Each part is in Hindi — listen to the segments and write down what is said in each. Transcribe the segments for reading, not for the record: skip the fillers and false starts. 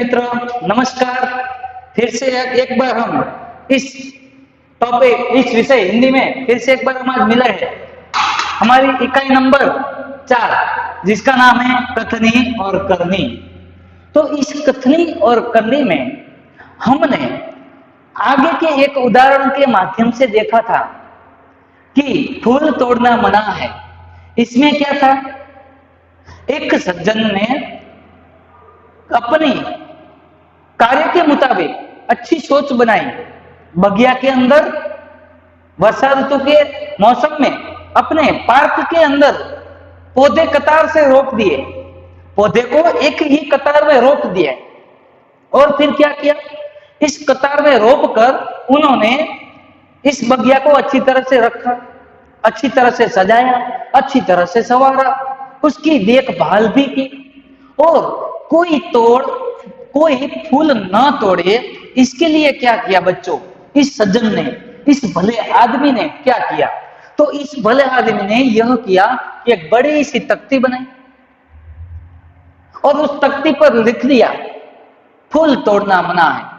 मित्रों, नमस्कार। फिर से एक बार हम इस टॉपिक, इस विषय हिंदी में फिर से एक बार हम आज मिले हैं। हमारी इकाई नंबर 4, जिसका नाम है कथनी और करनी। तो इस कथनी और करनी में हमने आगे के एक उदाहरण के माध्यम से देखा था कि फूल तोड़ना मना है। इसमें क्या था, एक सज्जन ने अपनी कार्य के मुताबिक अच्छी सोच बनाई। बगिया के अंदर वर्षा ऋतु के मौसम में अपने पार्क के अंदर पौधे कतार से रोप दिए, पौधे को एक ही कतार में रोप दिया। और फिर क्या किया, इस कतार में रोप कर उन्होंने इस बगिया को अच्छी तरह से रखा, अच्छी तरह से सजाया, अच्छी तरह से संवारा, उसकी देखभाल भी की। और कोई फूल ना तोड़े, इसके लिए क्या किया बच्चों, इस सज्जन ने, इस भले आदमी ने क्या किया, तो इस भले आदमी ने यह किया कि एक बड़ी सी तख्ती बनाई और उस तख्ती पर लिख दिया फूल तोड़ना मना है।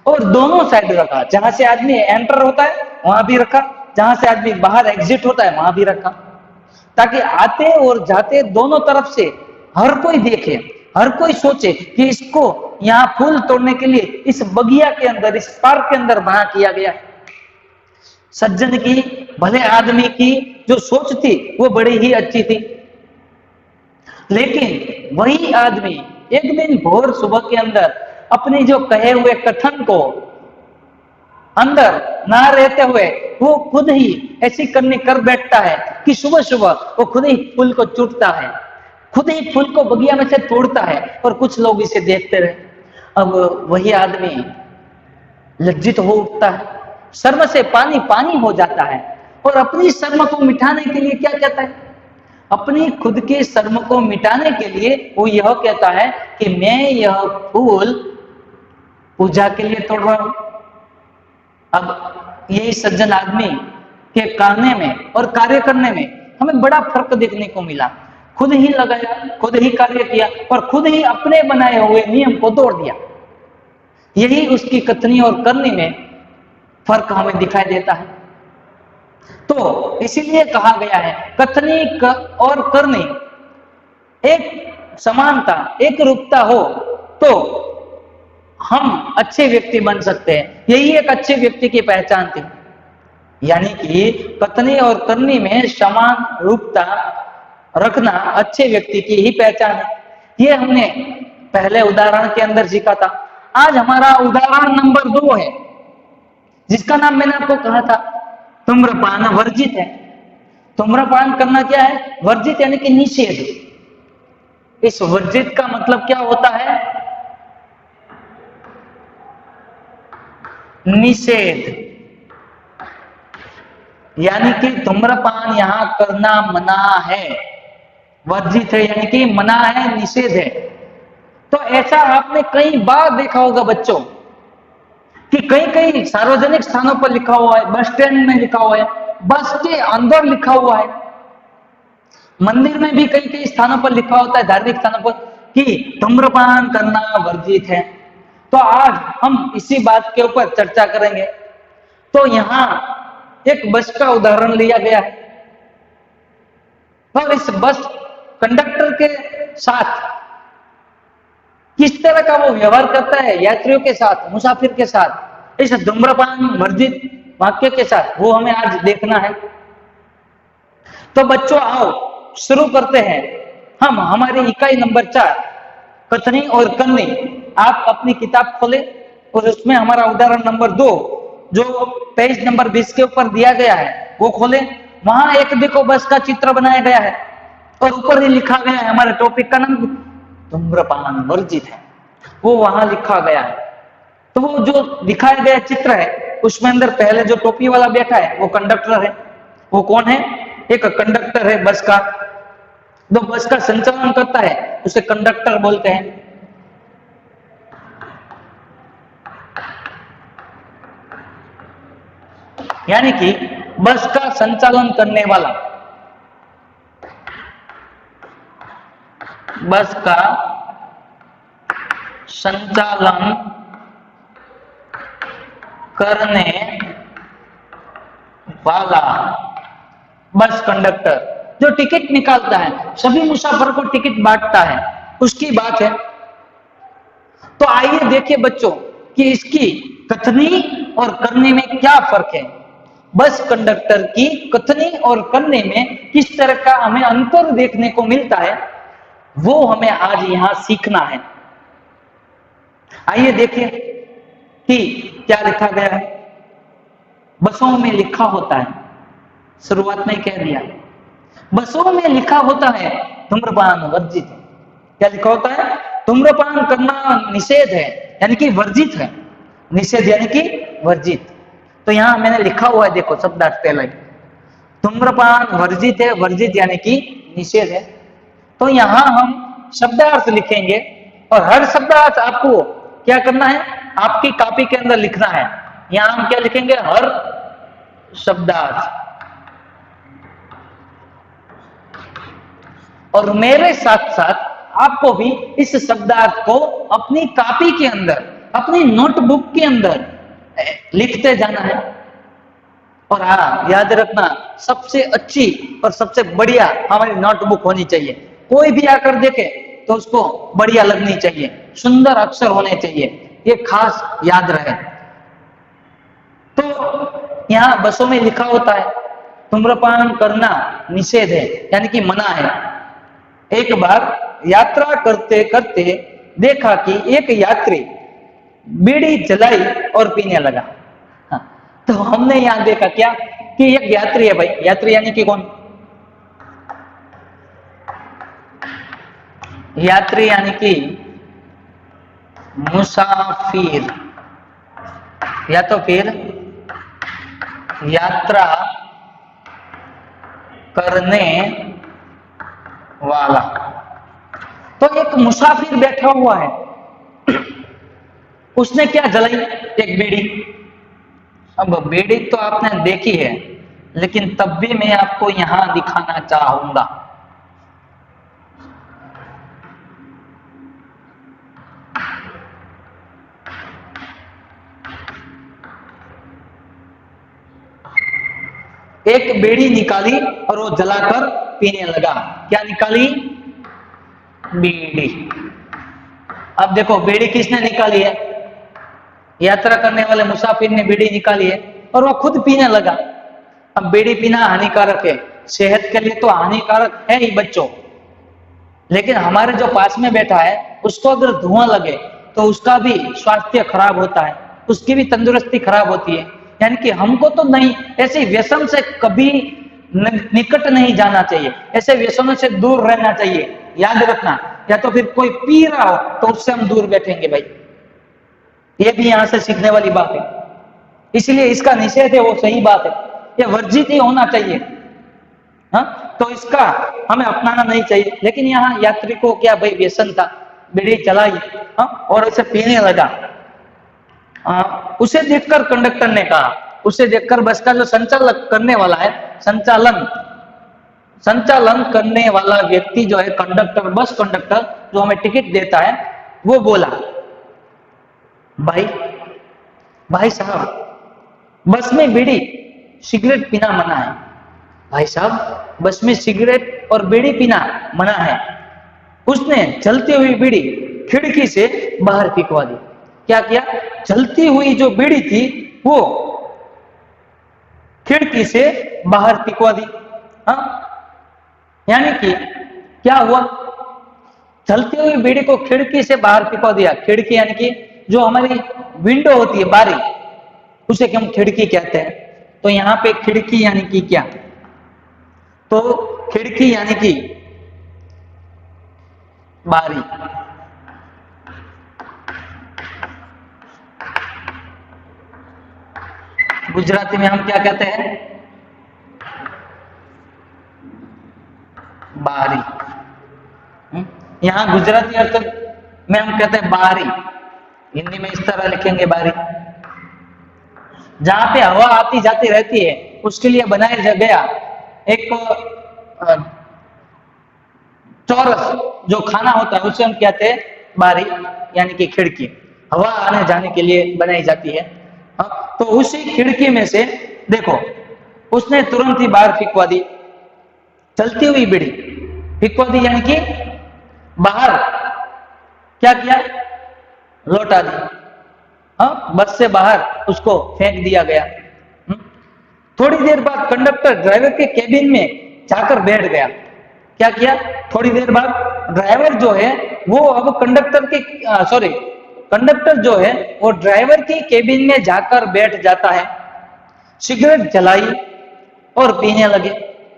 और दोनों साइड रखा, जहां से आदमी एंटर होता है वहां भी रखा, जहां से आदमी बाहर एग्जिट होता है वहां भी रखा, ताकि आते और जाते दोनों तरफ से हर कोई देखे, हर कोई सोचे कि इसको यहाँ फूल तोड़ने के लिए इस बगिया के अंदर, इस पार्क के अंदर बना किया गया। सज्जन की, भले आदमी की जो सोच थी वो बड़ी ही अच्छी थी। लेकिन वही आदमी एक दिन भोर सुबह के अंदर अपने जो कहे हुए कथन को अंदर ना रहते हुए वो खुद ही ऐसी करनी कर बैठता है कि सुबह सुबह वो खुद ही फूल को चूटता है, खुद ही फूल को बगिया में से तोड़ता है और कुछ लोग इसे देखते रहे। अब वही आदमी लज्जित हो उठता है, शर्म से पानी पानी हो जाता है और अपनी शर्म को मिटाने के लिए क्या कहता है, अपनी खुद के शर्म को मिटाने के लिए वो यह कहता है कि मैं यह फूल पूजा के लिए तोड़ रहा हूं। अब यही सज्जन आदमी के कहने में और कार्य करने में हमें बड़ा फर्क देखने को मिला। खुद ही लगाया, खुद ही कार्य किया और खुद ही अपने बनाए हुए नियम को तोड़ दिया। यही उसकी कथनी और करनी में फर्क हमें दिखाई देता है। तो इसीलिए कहा गया है कथनी और करनी एक समानता, एक रूपता हो तो हम अच्छे व्यक्ति बन सकते हैं। यही एक अच्छे व्यक्ति की पहचान थी, यानी कि कथनी और करनी में समान रूपता रखना अच्छे व्यक्ति की ही पहचान है। ये हमने पहले उदाहरण के अंदर सीखा था। आज हमारा उदाहरण नंबर 2 है, जिसका नाम मैंने आपको कहा था धूम्रपान वर्जित है। धूम्रपान करना क्या है, वर्जित यानी कि निषेध। इस वर्जित का मतलब क्या होता है, निषेध, यानी कि धूम्रपान यहां करना मना है। वर्जित है यानी कि मना है, निषेध है। तो ऐसा आपने कई बार देखा होगा बच्चों कि कई कई सार्वजनिक स्थानों पर लिखा हुआ है, बस स्टैंड में लिखा हुआ है, बस के अंदर लिखा हुआ है, मंदिर में भी कई कई स्थानों पर लिखा होता है, धार्मिक स्थानों पर, कि धूम्रपान करना वर्जित है। तो आज हम इसी बात के ऊपर चर्चा करेंगे। तो यहाँ एक बस का उदाहरण लिया गया है और इस बस कंडक्टर के साथ किस तरह का वो व्यवहार करता है यात्रियों के साथ, मुसाफिर के साथ, इस धूम्रपान वर्जित वाक्य के साथ, वो हमें आज देखना है। तो बच्चों आओ शुरू करते हैं हम हमारी इकाई नंबर 4 कथनी और करनी। आप अपनी किताब खोले और उसमें हमारा उदाहरण नंबर 2 जो पेज नंबर 20 के ऊपर दिया गया है वो खोले। वहां एक देखो बस का चित्र बनाया गया है और ऊपर ही लिखा गया है हमारे टॉपिक का नाम धूम्रपान वर्जित है, वो वहां लिखा गया है। तो वो जो दिखाया गया चित्र है उसमें अंदर पहले जो टोपी वाला बैठा है वो कंडक्टर है। वो कौन है, एक कंडक्टर है बस का, जो बस का संचालन करता है उसे कंडक्टर बोलते हैं। यानी कि बस का संचालन करने वाला, बस का संचालन करने वाला बस कंडक्टर जो टिकट निकालता है, सभी मुसाफिर को टिकट बांटता है, उसकी बात है। तो आइए देखिए बच्चों कि इसकी कथनी और करने में क्या फर्क है। बस कंडक्टर की कथनी और करने में किस तरह का हमें अंतर देखने को मिलता है, वो हमें आज यहां सीखना है। आइए देखिए कि क्या लिखा गया है। बसों में लिखा होता है, शुरुआत में कह दिया, बसों में लिखा होता है धूम्रपान वर्जित है। क्या लिखा होता है? धूम्रपान करना निषेध है, यानी कि वर्जित है। निषेध यानी कि वर्जित। तो यहां मैंने लिखा हुआ है, देखो शब्दार्थ पहले, धूम्रपान वर्जित है, वर्जित यानी कि निषेध है। तो यहां हम शब्दार्थ लिखेंगे और हर शब्दार्थ आपको क्या करना है, आपकी कॉपी के अंदर लिखना है। यहां हम क्या लिखेंगे, हर शब्दार्थ। और मेरे साथ साथ आपको भी इस शब्दार्थ को अपनी कॉपी के अंदर, अपनी नोटबुक के अंदर लिखते जाना है। और हाँ, याद रखना, सबसे अच्छी और सबसे बढ़िया हमारी नोटबुक होनी चाहिए। कोई भी आकर देखे तो उसको बढ़िया लगनी चाहिए, सुंदर अक्षर होने चाहिए, ये खास याद रहे। तो यहाँ बसों में लिखा होता है धूम्रपान करना निषेध है, यानी कि मना है। एक बार यात्रा करते करते देखा कि एक यात्री बीड़ी जलाई और पीने लगा। हाँ, तो हमने यहां देखा क्या कि एक यात्री है भाई, यात्री यानी कि कौन? यात्री यानी कि मुसाफिर, या तो फिर यात्रा करने वाला। तो एक मुसाफिर बैठा हुआ है, उसने क्या जलाई? एक बीड़ी। अब बीड़ी तो आपने देखी है, लेकिन तब भी मैं आपको यहां दिखाना चाहूंगा। एक बीड़ी निकाली और वो जलाकर पीने लगा। क्या निकाली? बीड़ी। अब देखो बीड़ी किसने निकाली है? यात्रा करने वाले मुसाफिर ने बीड़ी निकाली है और वो खुद पीने लगा। अब बीड़ी पीना हानिकारक है, सेहत के लिए तो हानिकारक है ही बच्चों, लेकिन हमारे जो पास में बैठा है उसको अगर धुआं लगे तो उसका भी स्वास्थ्य खराब होता है, उसकी भी तंदुरुस्ती खराब होती है। यानी कि हमको तो नहीं, ऐसे व्यसन से कभी निकट नहीं जाना चाहिए, ऐसे व्यसनों से दूर रहना चाहिए। याद रखना, या तो फिर कोई पी रहा हो तो उससे हम दूर बैठेंगे भाई। ये भी यहां से सीखने वाली बात है, इसलिए इसका निषेध है, वो सही बात है, ये वर्जित ही होना चाहिए। हाँ, तो इसका हमें अपनाना नहीं चाहिए। लेकिन यहाँ यात्री को क्या भाई व्यसन था, बीड़ी चलाई, हाँ, और उसे पीने लगा। उसे देखकर कंडक्टर ने कहा, उसे देखकर बस का जो संचालक करने वाला है, संचालन करने वाला व्यक्ति जो है कंडक्टर, बस कंडक्टर जो हमें टिकट देता है, वो बोला, भाई साहब, बस में बीड़ी सिगरेट पीना मना है। भाई साहब, बस में सिगरेट और बीड़ी पीना मना है। उसने जलती हुई बीड़ी खिड़की से बाहर फेंकवा दी। क्या किया? जलती हुई जो बीड़ी थी वो खिड़की से बाहर फेंकवा दी। हाँ, यानी कि क्या हुआ? जलती हुई बीड़ी को खिड़की से बाहर फेंकवा दिया। खिड़की यानी कि जो हमारी विंडो होती है, बारी, उसे हम खिड़की कहते हैं। तो यहाँ पे खिड़की यानी कि क्या? तो खिड़की यानी कि बारी। गुजराती में हम क्या कहते हैं? बारी। यहां गुजराती अर्थ में हम कहते हैं बारी, हिंदी में इस तरह लिखेंगे बारी। जहां पे हवा आती जाती रहती है उसके लिए बनाया गया एक चौरस जो खाना होता है उसे हम कहते हैं बारी यानी कि खिड़की, हवा आने जाने के लिए बनाई जाती है। तो उसी खिड़की में से देखो उसने तुरंत ही बाहर फेंकवा दी, चलती हुई बीड़ी फेंकवा दी, यानी कि बाहर क्या किया, लौटा दी। बस से बाहर उसको फेंक दिया गया। थोड़ी देर बाद कंडक्टर ड्राइवर के केबिन में जाकर बैठ गया। क्या किया, थोड़ी देर बाद ड्राइवर जो है वो अब कंडक्टर जो है वो ड्राइवर की केबिन में जाकर बैठ जाता है। सिगरेट जलाई और पीने लगे।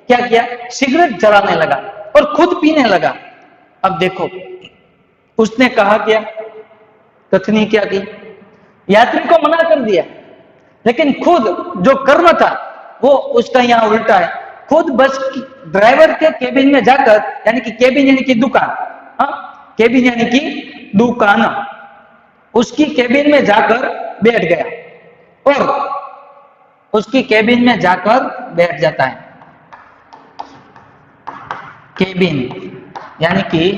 क्या किया, सिगरेट जलाने लगा और खुद पीने लगा। अब देखो उसने कहा क्या, कथनी क्या की, यात्री को मना कर दिया, लेकिन खुद जो कर्म था वो उसका यहाँ उल्टा है। खुद बस ड्राइवर के केबिन में जाकर, यानी कि केबिन यानी कि दुकान, केबिन यानी कि दुकान, उसकी केबिन में जाकर बैठ गया और उसकी केबिन में जाकर बैठ जाता है। केबिन यानी कि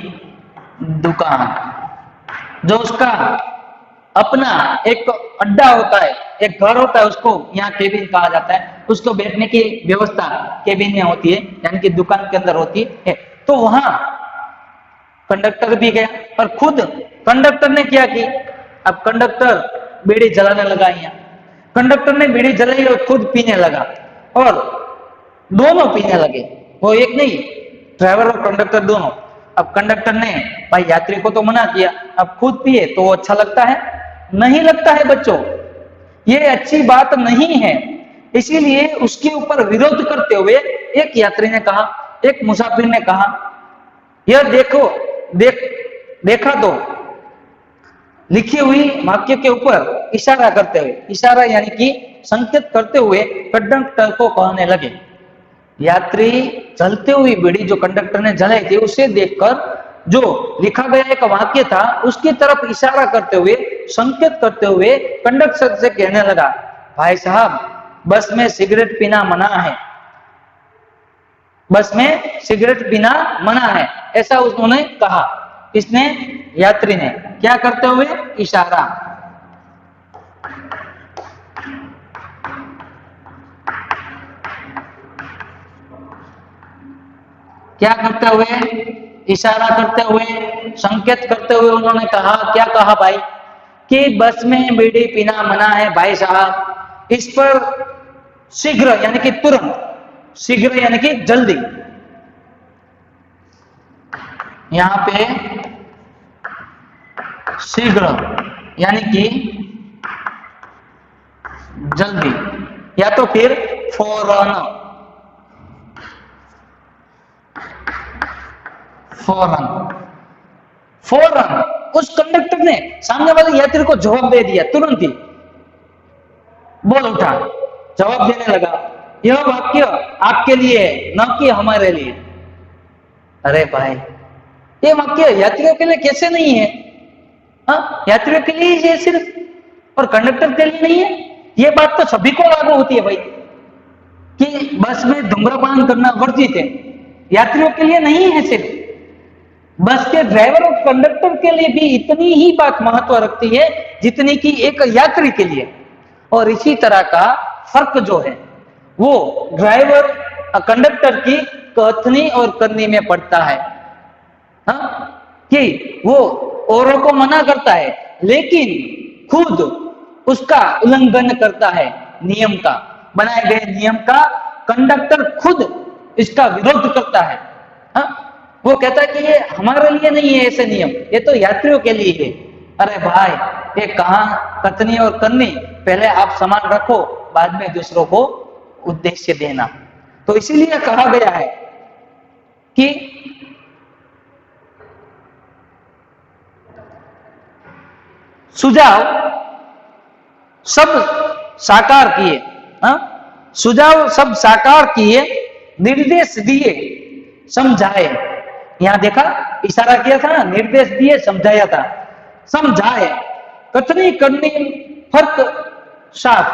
दुकान, जो उसका अपना एक अड्डा होता है, एक घर होता है, उसको यहाँ केबिन कहा जाता है। उसको बैठने की व्यवस्था केबिन में होती है, यानी कि दुकान के अंदर होती है। तो वहां कंडक्टर भी गया और खुद कंडक्टर ने क्या की, अब कंडक्टर बीड़ी जलाने लगा। यहाँ कंडक्टर ने बीड़ी जलाई और खुद पीने लगा और दोनों पीने लगे, वो एक नहीं, ड्राइवर और कंडक्टर दोनों। अब कंडक्टर ने भाई यात्री को तो मना किया, अब खुद पिए तो अच्छा लगता है? नहीं लगता है बच्चों, ये अच्छी बात नहीं है। इसीलिए उसके ऊपर विरोध करते हुए एक यात्री ने कहा, एक मुसाफिर ने कहा, यह देखो, देखा तो, लिखी हुई वाक्य के ऊपर इशारा करते हुए, इशारा यानी कि संकेत करते हुए कंडक्टर को कहने लगे। यात्री जलते हुई बीड़ी जो कंडक्टर ने जलाई थी उसे देखकर जो लिखा गया एक वाक्य था उसकी तरफ इशारा करते हुए, संकेत करते हुए कंडक्टर से कहने लगा, भाई साहब बस में सिगरेट पीना मना है, बस में सिगरेट पीना मना है, ऐसा उन्होंने कहा। इसने, यात्री ने, क्या करते हुए, इशारा। क्या करते हुए, इशारा करते हुए, संकेत करते हुए उन्होंने कहा, क्या कहा भाई, कि बस में बीड़ी पीना मना है भाई साहब, इस पर शीघ्र यानी कि तुरंत, शीघ्र यानी कि जल्दी, यहां पे शीघ्र यानी कि जल्दी, या तो फिर फौरन, फौरन, फौरन उस कंडक्टर ने सामने वाले यात्री को जवाब दे दिया, तुरंत ही बोल उठा, जवाब देने लगा, यह वाक्य आपके लिए है, न कि हमारे लिए। अरे भाई, ये वाक्य यात्रियों के लिए कैसे नहीं है? यात्रियों के लिए ही है सिर्फ, और कंडक्टर के लिए नहीं है? ये बात तो सभी को लागू होती है भाई, कि बस में धूम्रपान करना वर्जित है, यात्रियों के लिए नहीं है सिर्फ, बस के ड्राइवर और कंडक्टर के लिए भी इतनी ही बात महत्व रखती है जितनी कि एक यात्री के लिए। और इसी तरह का फर्क जो है वो ड्राइवर कंडक्टर की कथनी और करनी में पड़ता है, कि वो औरों को मना करता है लेकिन खुद उसका उल्लंघन करता है, नियम का, बनाए गए नियम का कंडक्टर खुद इसका विरोध करता है। वो कहता है कि ये हमारे लिए नहीं है ऐसे नियम, ये तो यात्रियों के लिए है। अरे भाई, ये कहाँ कथनी और करनी, पहले आप सामान रखो, बाद में दूसरों को उद्देश्य देना। तो इसीलिए कहा गया है कि सुझाव सब साकार किए, सुझाव सब साकार किए, निर्देश दिए, समझाए। यहां देखा, इशारा किया था ना, निर्देश दिए, समझाया था, समझाए। कथनी करनी फर्क साफ,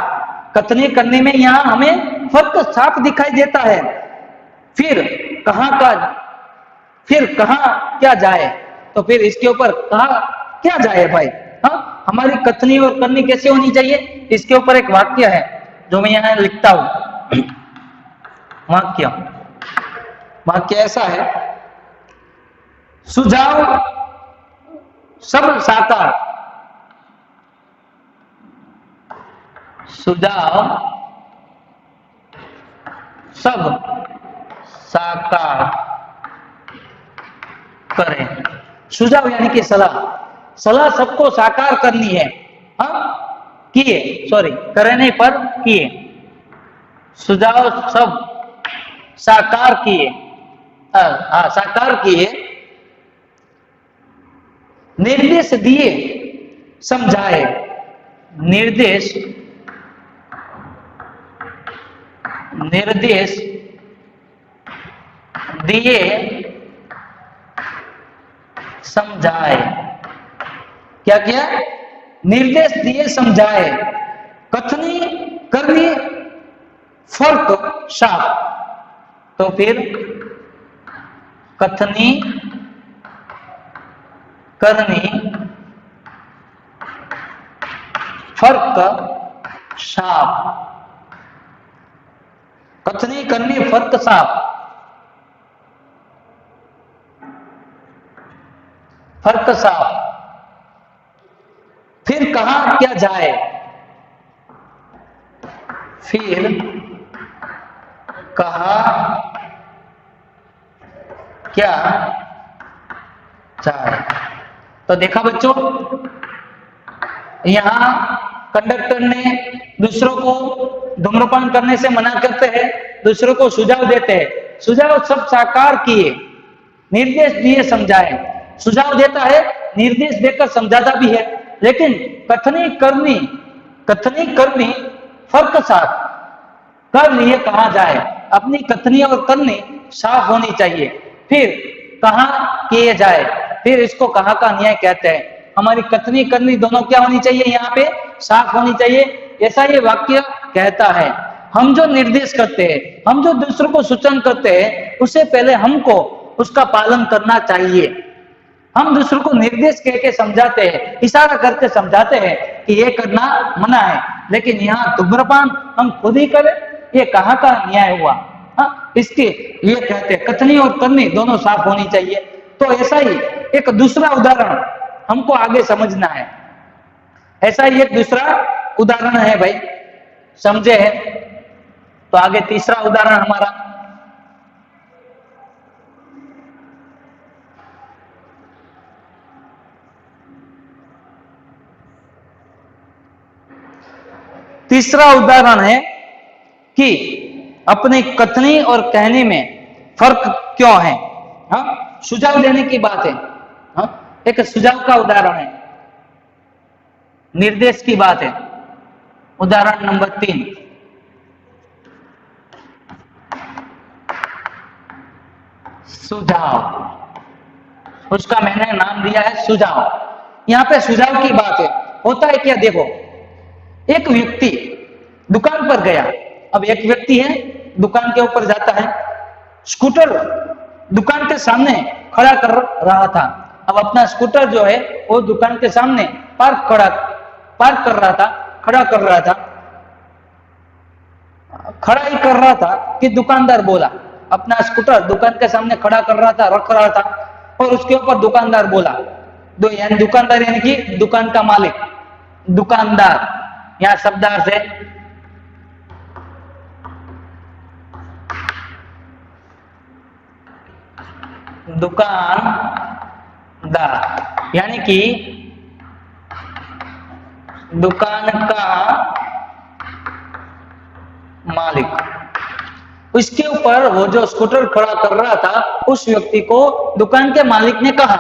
कथनी करने में यहां हमें फर्क साफ दिखाई देता है। फिर कहां क्या जाए, तो फिर इसके ऊपर कहा क्या जाए भाई। हाँ, हमारी कथनी और करनी कैसे होनी चाहिए, इसके ऊपर एक वाक्य है जो मैं यहाँ लिखता हूं। वाक्य वाक्य ऐसा है, सुझाव सब साकार, सुझाव सब साकार करें। सुझाव यानी कि सलाह, सलाह सबको साकार करनी है। हाँ, किए, सॉरी करने पर किए, सुझाव सब साकार किए, हाँ साकार किए, निर्देश दिए समझाए, निर्देश निर्देश दिए समझाए, क्या किया, निर्देश दिए समझाए, कथनी करनी फर्क साफ। तो फिर कथनी करनी फर्क साफ, कथनी करनी फर्क साफ, फर्क साफ। फिर कहा क्या जाए, फिर कहा क्या जाए। तो देखा बच्चों, यहां कंडक्टर ने दूसरों को धूम्रपान करने से मना करते हैं, दूसरों को सुझाव देते हैं, सुझाव सब साकार किए, निर्देश दिए समझाए। सुझाव देता है, निर्देश देकर समझाता भी है, लेकिन कथनी करनी फर्क साफ, कर लिए कहा जाए, अपनी कथनी और करनी साफ होनी चाहिए। फिर कहा किए जाए, फिर इसको कहा का न्याय कहते हैं। हमारी कथनी करनी दोनों क्या होनी चाहिए, यहाँ पे साफ होनी चाहिए, ऐसा ये वाक्य कहता है। हम जो निर्देश करते हैं, हम जो दूसरों को सूचन करते हैं, उससे पहले हमको उसका पालन करना चाहिए। हम दूसरों को निर्देश कह के समझाते हैं, इशारा करके समझाते हैं कि ये करना मना है, लेकिन यहाँ धूम्रपान हम खुद ही करें, ये कहाँ का न्याय हुआ। हाँ, इसके ये कहते हैं कथनी और करनी दोनों साफ होनी चाहिए। तो ऐसा ही एक दूसरा उदाहरण हमको आगे समझना है, ऐसा ही एक दूसरा उदाहरण है भाई, समझे है। तो आगे तीसरा उदाहरण हमारा, तीसरा उदाहरण है कि अपनी कथनी और कहने में फर्क क्यों है। हाँ, सुझाव देने की बात है। हाँ, एक सुझाव का उदाहरण है, निर्देश की बात है। उदाहरण नंबर 3, सुझाव, उसका मैंने नाम दिया है सुझाव। यहां पे सुझाव की बात है। होता है क्या, देखो एक व्यक्ति दुकान पर गया, अब एक व्यक्ति है दुकान के ऊपर जाता है, स्कूटर दुकान के सामने खड़ा कर रहा था। अब अपना स्कूटर जो है वो दुकान के सामने पार्क कर रहा था, खड़ा कर रहा था, खड़ा ही कर रहा था कि दुकानदार बोला, अपना स्कूटर दुकान के सामने खड़ा कर रहा था, रख रहा था, और उसके ऊपर दुकानदार बोला, यानी दुकानदार यानी कि दुकान का मालिक, दुकानदार यहाँ शब्दार्थ है, दुकानदार यानी कि दुकान का मालिक, उसके ऊपर वो जो स्कूटर खड़ा कर रहा था उस व्यक्ति को दुकान के मालिक ने कहा,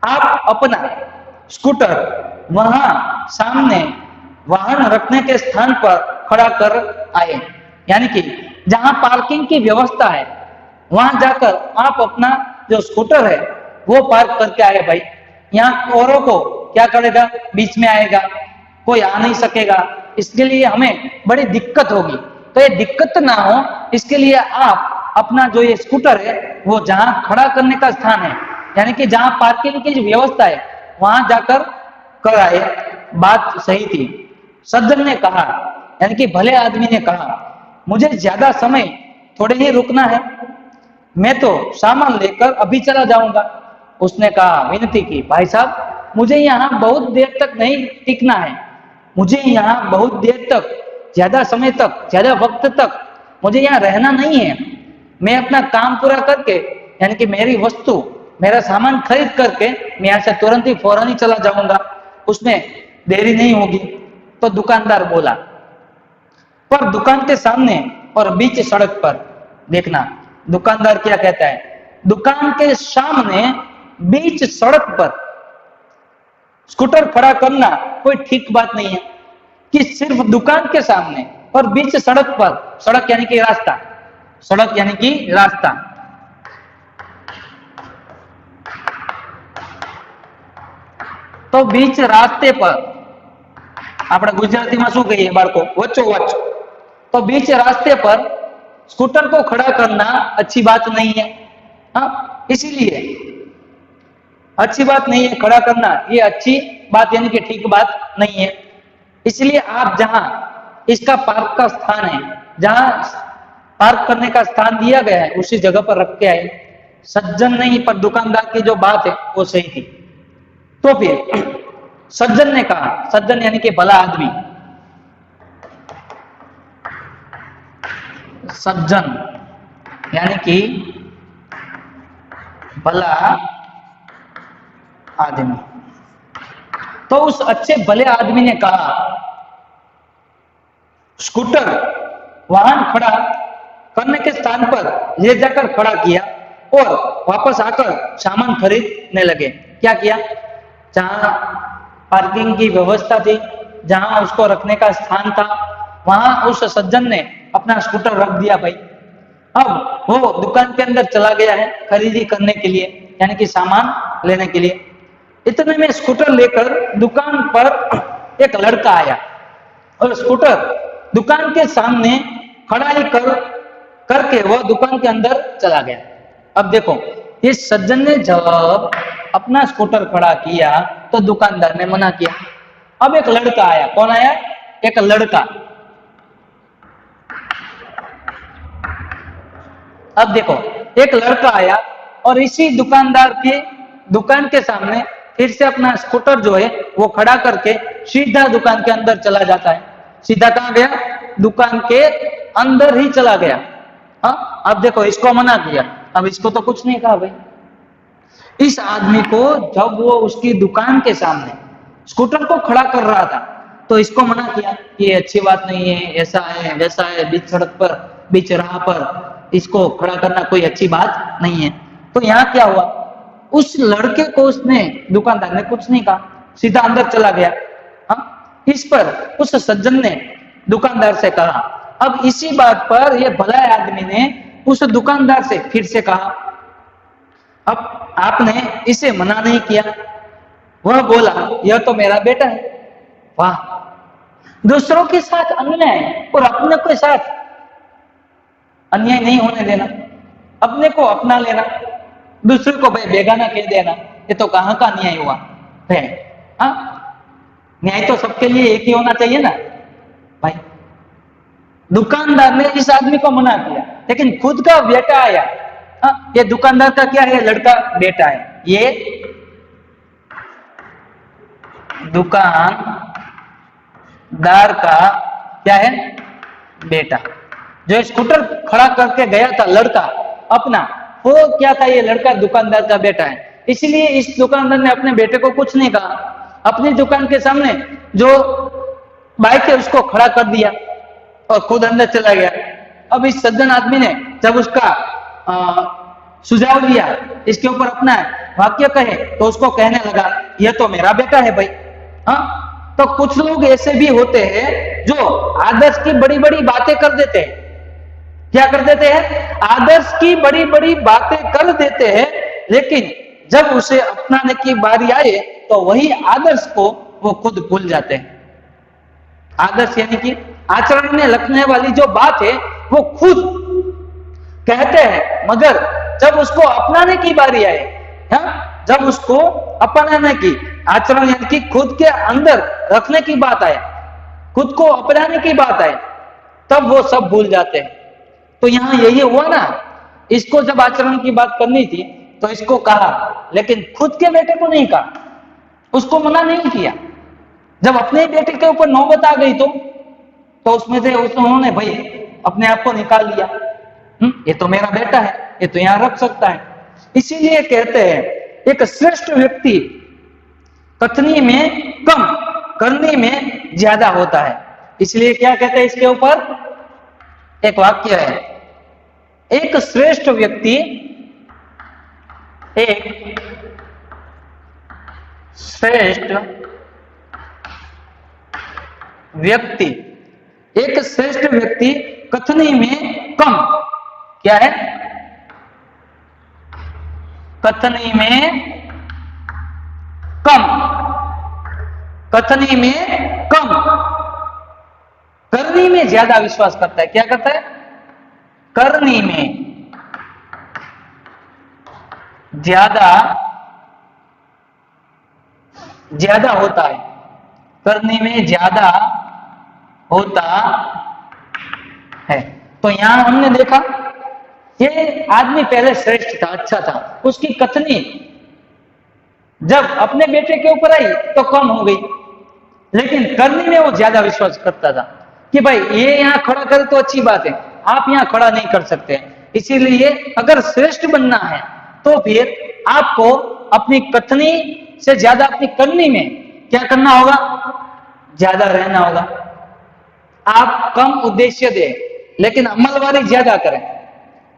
आप अपना स्कूटर वहां सामने वाहन रखने के स्थान पर खड़ा कर आए, यानी कि जहां पार्किंग की व्यवस्था है वहां जाकर आप अपना जो स्कूटर है वो पार्क करके आए भाई। यहाँ औरों को क्या करेगा, बीच में आएगा, कोई आ नहीं सकेगा, इसके लिए हमें बड़ी दिक्कत होगी। तो ये दिक्कत ना हो इसके लिए आप अपना जो ये स्कूटर है वो जहां खड़ा करने का स्थान है यानी कि जहां पार्किंग की व्यवस्था है वहां जाकर कर आए, बात सही थी। सज्जन ने कहा, यानी कि भले आदमी ने कहा, मुझे ज्यादा समय थोड़े ही रुकना है, मैं तो सामान लेकर अभी चला जाऊंगा। उसने कहा, विनती की, भाई साहब मुझे यहाँ बहुत देर तक नहीं टिकना है, मुझे यहाँ बहुत देर तक, ज्यादा समय तक, ज्यादा वक्त तक मुझे यहाँ रहना नहीं है। मैं अपना काम पूरा करके, यानी कि मेरी वस्तु, मेरा सामान खरीद करके मैं यहाँ से तुरंत ही फौरन ही चला जाऊंगा, उसमें देरी नहीं होगी। तो दुकानदार बोला, पर दुकान के सामने और बीच सड़क पर, देखना दुकानदार क्या कहता है, दुकान के सामने बीच सड़क पर स्कूटर खड़ा करना कोई ठीक बात नहीं है कि सिर्फ दुकान के सामने और बीच सड़क पर, सड़क यानी कि रास्ता, सड़क यानी कि रास्ता, तो बीच रास्ते पर, આપણે ગુજરાતીમાં શું કહીએ બાળકો, વચ્ચોવચ્ચ, तो बीच रास्ते पर स्कूटर को खड़ा करना अच्छी बात नहीं है। हाँ, इसीलिए अच्छी बात नहीं है खड़ा करना, ये अच्छी बात यानी कि ठीक बात नहीं है। इसलिए आप जहां इसका पार्क का स्थान है, जहां पार्क करने का स्थान दिया गया है, उसी जगह पर रख के आए। सज्जन नहीं पर दुकानदार की जो बात है वो सही थी। तो फिर सज्जन ने कहा, सज्जन यानी कि भला आदमी, सज्जन यानी कि भला आदमी, तो उस अच्छे भले आदमी ने कहा, स्कूटर वाहन खड़ा करने के स्थान पर ले जाकर खड़ा किया और वापस आकर सामान खरीदने लगे। क्या किया, जहां पार्किंग की व्यवस्था थी, जहां उसको रखने का स्थान था, वहां उस सज्जन ने अपना स्कूटर रख दिया भाई। अब वो दुकान के अंदर चला गया है खरीदी करने के लिए, यानी कि सामान लेने के लिए। इतने में स्कूटर लेकर दुकान पर एक लड़का आया और स्कूटर दुकान के सामने खड़ा ही करके वह दुकान के अंदर चला गया। अब देखो, इस सज्जन ने जब अपना स्कूटर खड़ा किया तो दुकानदार ने मना किया। अब एक लड़का आया, कौन आया, एक लड़का। अब देखो, एक लड़का आया और इसी दुकानदार की दुकान के सामने फिर से अपना स्कूटर जो है वो खड़ा करके सीधा दुकान के अंदर चला जाता है। सीधा कहां गया, दुकान के अंदर ही चला गया। हाँ, अब देखो, इसको मना किया, अब इसको तो कुछ नहीं कहा भाई। इस आदमी को जब वो उसकी दुकान के सामने स्कूटर को खड़ा कर रहा था तो इसको मना किया कि ये अच्छी बात नहीं है, ऐसा है वैसा है, बीच सड़क पर, बीच राह पर इसको खड़ा करना कोई अच्छी बात नहीं है। तो यहाँ क्या हुआ, उस लड़के को उसने, दुकानदार ने कुछ नहीं कहा, सीधा अंदर चला गया। हाँ, इस पर उस सज्जन ने दुकानदार से कहा। अब इसी बात पर यह भला आदमी ने उस दुकानदार से फिर से कहा। अब आपने इसे मना नहीं किया, वह बोला यह तो मेरा बेटा है। वाह, दूसरों के साथ अन्याय और अपने के साथ अन्याय नहीं होने देना, अपने को अपना लेना, दूसरे को भाई बेगाना कह देना, ये तो कहां का न्याय हुआ है। हाँ, न्याय तो सबके लिए एक ही होना चाहिए ना भाई। दुकानदार ने इस आदमी को मना किया, लेकिन खुद का बेटा आया। हाँ, ये दुकानदार का क्या है, लड़का बेटा है, ये दुकानदार का क्या है, बेटा। जो स्कूटर खड़ा करके गया था लड़का अपना, वो क्या था, ये लड़का दुकानदार का बेटा है। इसलिए इस दुकानदार ने अपने बेटे को कुछ नहीं कहा, अपनी दुकान के सामने जो बाइक है उसको खड़ा कर दिया और खुद अंदर चला गया। अब इस सज्जन आदमी ने जब उसका सुझाव लिया, इसके ऊपर अपना वाक्य कहे, तो उसको कहने लगा यह तो मेरा बेटा है भाई। हाँ, तो कुछ लोग ऐसे भी होते हैं जो आदर्श की बड़ी बड़ी बातें कर देते हैं। क्या कर देते हैं, आदर्श की बड़ी बड़ी बातें कर देते हैं, लेकिन जब उसे अपनाने की बारी आए तो वही आदर्श को वो खुद भूल जाते हैं। आदर्श यानी कि आचरण में लगने वाली जो बात है वो खुद कहते हैं, मगर जब उसको अपनाने की बारी आए, हाँ? जब उसको अपनाने की आचरण यानी कि खुद के अंदर रखने की बात आए, खुद को अपनाने की बात आए, तब वो सब भूल जाते हैं। तो यहां यही हुआ ना, इसको जब आचरण की बात करनी थी तो इसको कहा, लेकिन खुद के बेटे को नहीं कहा, उसको मना नहीं किया। जब अपने बेटे के ऊपर नौबत आ गई तो उसमें से उन्होंने भाई अपने आप को निकाल लिया। ये तो मेरा बेटा है, ये तो यहां रख सकता है। इसीलिए कहते हैं एक श्रेष्ठ व्यक्ति कथनी में कम, करने में ज्यादा होता है। इसलिए क्या कहते हैं इसके ऊपर, एक वाक्य है, एक श्रेष्ठ व्यक्ति, एक श्रेष्ठ व्यक्ति, एक श्रेष्ठ व्यक्ति कथनी में कम, क्या है, कथनी में कम, कथनी में कम, करनी में ज्यादा विश्वास करता है। क्या करता है, करनी में ज्यादा होता है, करने में ज्यादा होता है। तो यहां हमने देखा ये आदमी पहले श्रेष्ठ था, अच्छा था, उसकी कथनी जब अपने बेटे के ऊपर आई तो कम हो गई, लेकिन करने में वो ज्यादा विश्वास करता था कि भाई ये यहां खड़ा करे तो अच्छी बात है, आप यहां खड़ा नहीं कर सकते। इसीलिए अगर श्रेष्ठ बनना है तो फिर आपको अपनी कथनी से ज्यादा अपनी करनी में क्या करना होगा, ज्यादा रहना होगा। आप कम उद्देश्य दे लेकिन अमलवारी ज्यादा करें।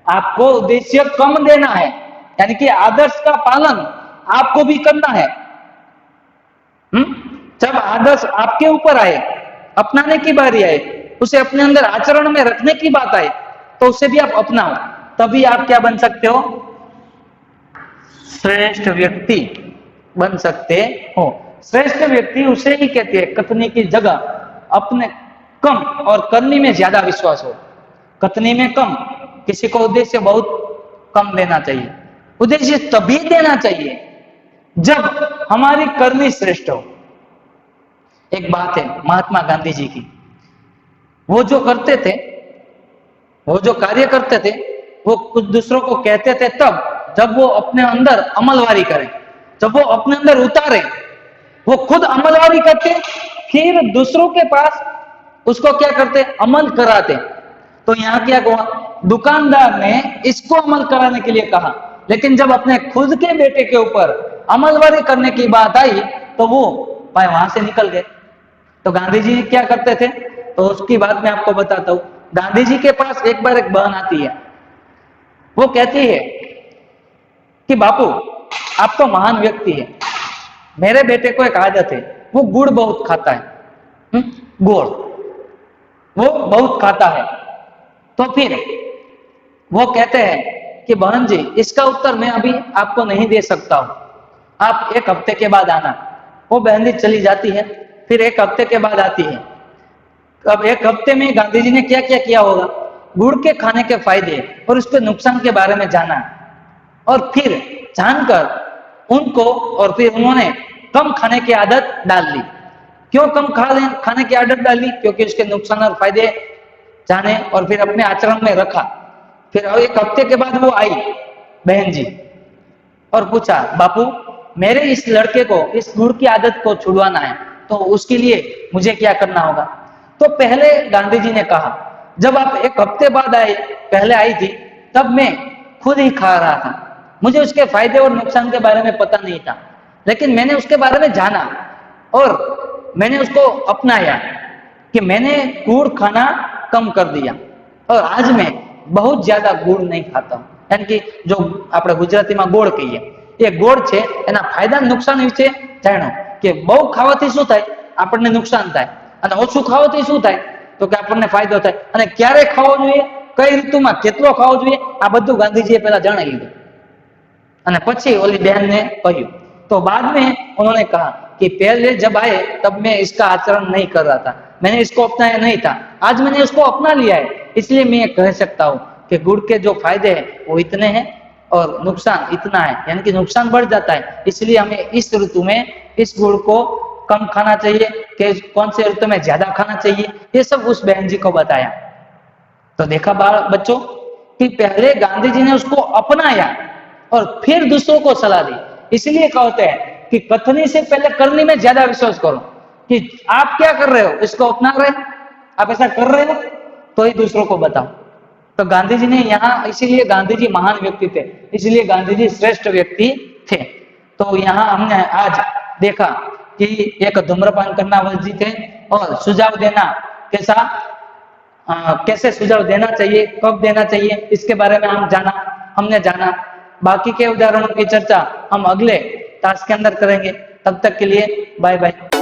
आपको उद्देश्य कम देना है, यानी कि आदर्श का पालन आपको भी करना है। जब आदर्श आपके ऊपर आए, अपनाने की बारी आए, उसे अपने अंदर आचरण में रखने की बात आए, तो उसे भी आप अपनाओ, तभी आप क्या बन सकते हो, श्रेष्ठ व्यक्ति बन सकते हो। श्रेष्ठ व्यक्ति उसे ही कहते हैं कथनी की जगह अपने कम और करनी में ज्यादा विश्वास हो। कथनी में कम, किसी को उद्देश्य बहुत कम देना चाहिए। उद्देश्य तभी देना चाहिए जब हमारी करनी श्रेष्ठ हो। एक बात है महात्मा गांधी जी की, वो जो करते थे, वो जो कार्य करते थे, वो कुछ दूसरों को कहते थे तब जब वो अपने अंदर अमलवारी करें, जब वो अपने अंदर उतारे, वो खुद अमलवारी करते, फिर दूसरों के पास उसको क्या करते, अमल कराते। तो यहाँ क्या हुआ, दुकानदार ने इसको अमल कराने के लिए कहा, लेकिन जब अपने खुद के बेटे के ऊपर अमलवारी करने की बात आई तो वो भाई वहां से निकल गए। तो गांधी जी क्या करते थे, तो उसकी बात मैं आपको बताता हूं। गांधी जी के पास एक बार एक बहन आती है, वो कहती है कि बापू आप तो महान व्यक्ति है, मेरे बेटे को एक आदत है, वो गुड़ बहुत खाता है, गुड़ वो बहुत खाता है। तो फिर वो कहते हैं कि बहन जी इसका उत्तर मैं अभी आपको नहीं दे सकता हूं, आप एक हफ्ते के बाद आना। वो बहन जी चली जाती है, फिर एक हफ्ते के बाद आती है। अब एक हफ्ते में गांधी जी ने क्या क्या किया होगा, गुड़ के खाने के फायदे और उसके नुकसान के बारे में जाना, और फिर जानकर उनको, और फिर उन्होंने कम खाने की आदत डाल ली। क्यों कम खाने की आदत डाली, क्योंकि उसके नुकसान और फायदे जाने और फिर अपने आचरण में रखा। फिर एक हफ्ते के बाद वो आई बहन जी और पूछा, बापू मेरे इस लड़के को इस गुड़ की आदत को छुड़वाना है, तो उसके लिए मुझे क्या करना होगा। तो पहले गांधी जी ने कहा, जब आप एक हफ्ते बाद आए, पहले आई थी, तब मैं खुद ही खा रहा था, मुझे उसके फायदे और नुकसान के बारे में पता नहीं था, लेकिन मैंने उसके बारे में जाना और मैंने उसको अपनाया कि मैंने गुड़ खाना कम कर दिया और आज मैं बहुत ज्यादा गुड़ नहीं खाता हूं। यानी कि जो આપણે ગુજરાતીમાં ગોળ કહીએ, એ ગોળ છે એના ફાયદા નુકસાન વિશે જાણો કે બહુ ખાવાથી શું થાય, આપણને નુકસાન થાય, અને ઓછું ખાવાથી શું થાય તો કે આપણને ફાયદો થાય, અને ક્યારે ખાવો જોઈએ, કઈ ઋતુમાં કેટલો ખાવો જોઈએ, આ બધું ગાંધીજીએ પહેલા જણાવી લીધું અને પછી ઓલી બહેનને કહ્યું। तो बाद में उन्होंने कहा कि पहले जब आए तब मैं इसका आचरण नहीं कर रहा था, मैंने इसको अपनाया नहीं था, आज मैंने इसको अपना लिया है, इसलिए मैं कह सकता हूं कि गुड़ के जो फायदे हैं वो इतने हैं और नुकसान इतना है, यानी कि नुकसान बढ़ जाता है। इसलिए हमें इस ऋतु में इस गुड़ को कम खाना चाहिए, कि कौन से ऋतु में ज्यादा खाना चाहिए, ये सब उस बहन जी को बताया। तो देखा बच्चों कि पहले गांधी जी ने उसको अपनाया और फिर दूसरों को सलाह दी। इसलिए कहते हैं कि कथनी से पहले करनी में ज्यादा विश्वास करो, कि आप क्या कर रहे हो इसको अपना रहे हो, आप ऐसा कर रहे हो तो ही दूसरों को बताओ। तो गांधी जी ने यहाँ, इसीलिए गांधी जी महान व्यक्ति थे, इसलिए गांधी जी श्रेष्ठ व्यक्ति थे। तो यहाँ हमने आज देखा कि एक धूम्रपान करना वर्जित है और सुझाव देना कैसा, कैसे सुझाव देना चाहिए, कब देना चाहिए, इसके बारे में हमने जाना। बाकी के उदाहरणों की चर्चा हम अगले टास्क के अंदर करेंगे। तब तक के लिए बाय बाय।